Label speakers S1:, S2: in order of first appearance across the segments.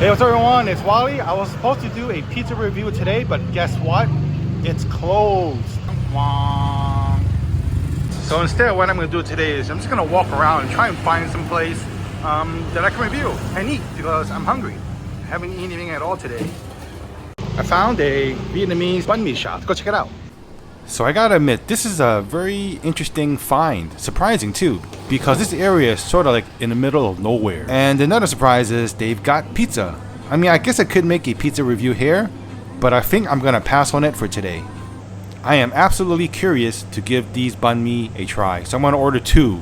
S1: Hey, what's up everyone? It's Wally. I was supposed to do a pizza review today, but guess what? It's closed. So instead, what I'm going to do today is I'm just going to walk around and try and find some place that I can review and eat because I'm hungry. I haven't eaten anything at all today. I found a Vietnamese Banh Mi shop. Let's go check it out. So I gotta admit, this is a very interesting find. Surprising too, because this area is sort of like in the middle of nowhere. And another surprise is they've got pizza. I mean, I guess I could make a pizza review here, but I think I'm gonna pass on it for today. I am absolutely curious to give these banh mi a try, so I'm gonna order two.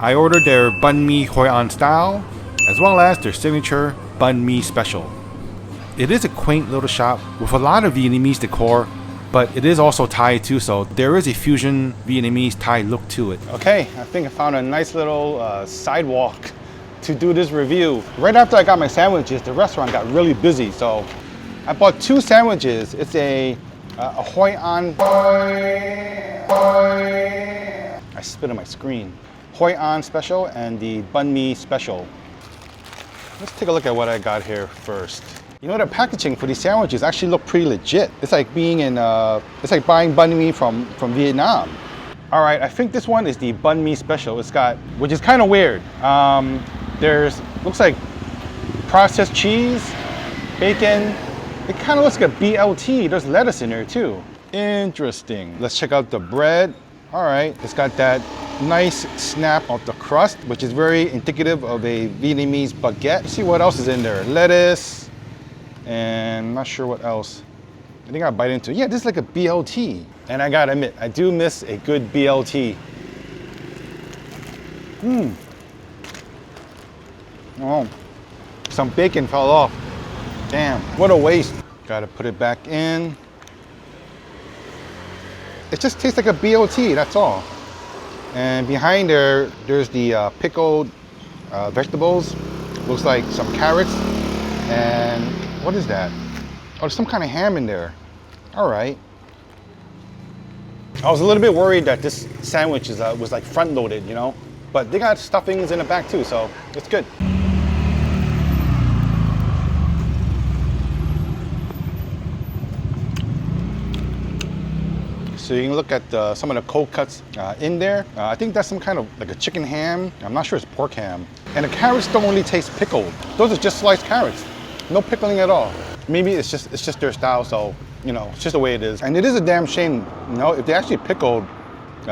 S1: I ordered their banh mi Hoan style, as well as their signature banh mi special. It is a quaint little shop with a lot of Vietnamese decor, but it is also Thai too, so there is a fusion Vietnamese Thai look to it. Okay, I think I found a nice little sidewalk to do this review. Right after I got my sandwiches, the restaurant got really busy, so I bought two sandwiches. It's a Hoan. I spit on my screen. Hoan Special and the Banh Mi Special. Let's take a look at what I got here first. You know, the packaging for these sandwiches actually look pretty legit. It's like being in, it's like buying banh mi from Vietnam. All right, I think this one is the Banh Mi Special. It's got, which is kind of weird. Looks like processed cheese, bacon. It kind of looks like a BLT. There's lettuce in there too. Interesting. Let's check out the bread. All right, it's got that nice snap of the crust, which is very indicative of a Vietnamese baguette. Let's see what else is in there. Lettuce. And I'm not sure what else. I think I bite into it. Yeah, this is like a BLT. And I gotta admit, I do miss a good BLT. Oh, some bacon fell off. Damn, what a waste. Gotta put it back in. It just tastes like a BLT, that's all. And behind there's the pickled vegetables. Looks like some carrots and what is that? Oh, there's some kind of ham in there. All right. I was a little bit worried that this sandwich was like front loaded, you know? But they got stuffings in the back too, so it's good. So you can look at some of the cold cuts in there. I think that's some kind of like a chicken ham. I'm not sure it's pork ham. And the carrots don't really taste pickled. Those are just sliced carrots. No pickling at all. Maybe it's just their style, so you know, it's just the way it is. And it is a damn shame, you know, if they actually pickled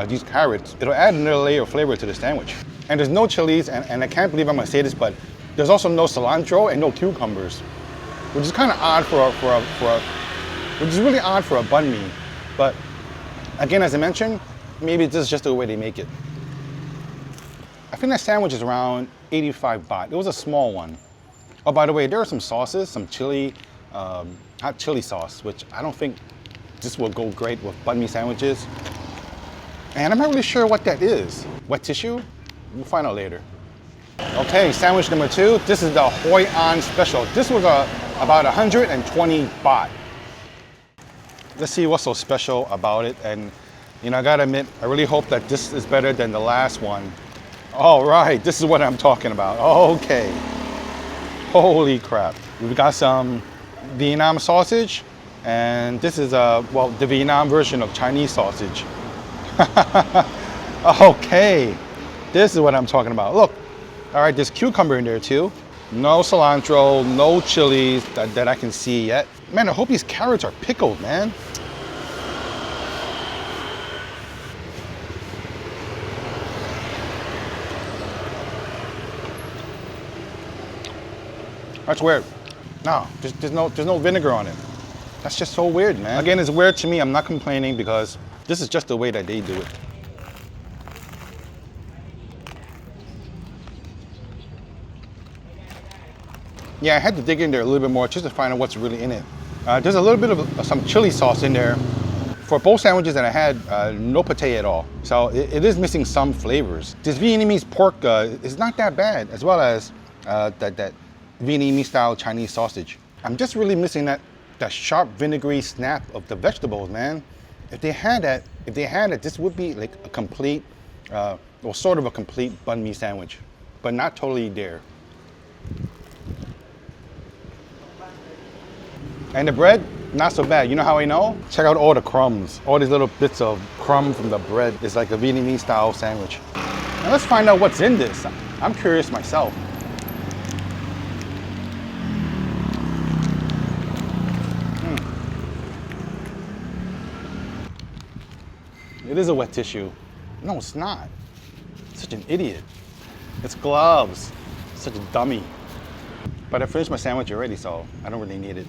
S1: these carrots, it'll add another layer of flavor to the sandwich. And there's no chilies, and I can't believe I'm gonna say this, but there's also no cilantro and no cucumbers, which is kind of odd which is really odd for a banh mi. But again, as I mentioned, maybe this is just the way they make it. I think that sandwich is around 85 baht. It was a small one. Oh, by the way, there are some sauces, some chili, hot chili sauce, which I don't think this will go great with banh mi sandwiches. And I'm not really sure what that is. Wet tissue? We'll find out later. Okay, sandwich number two. This is the Hoan Special. This was about 120 baht. Let's see what's so special about it. And you know, I gotta admit, I really hope that this is better than the last one. All right, this is what I'm talking about. Okay. Holy crap. We've got some Vietnam sausage, and this is, well, the Vietnam version of Chinese sausage. Okay, this is what I'm talking about. Look, all right, there's cucumber in there too. No cilantro, no chilies that I can see yet. Man, I hope these carrots are pickled, man. That's weird. No, there's no vinegar on it. That's just so weird, man. Again, it's weird to me. I'm not complaining because this is just the way that they do it. Yeah, I had to dig in there a little bit more just to find out what's really in it. There's a little bit of some chili sauce in there. For both sandwiches that I had, no pate at all. So it is missing some flavors. This Vietnamese pork is not that bad, as well as that Vietnamese style Chinese sausage. I'm just really missing that sharp vinegary snap of the vegetables, man. If they had that, this would be like a complete, well, sort of a complete banh mi sandwich, but not totally there. And the bread, not so bad. You know how I know? Check out all the crumbs. All these little bits of crumb from the bread. It's like a Vietnamese style sandwich. Now let's find out what's in this. I'm curious myself. It is a wet tissue. No, it's not. Such an idiot. It's gloves. Such a dummy. But I finished my sandwich already, so I don't really need it.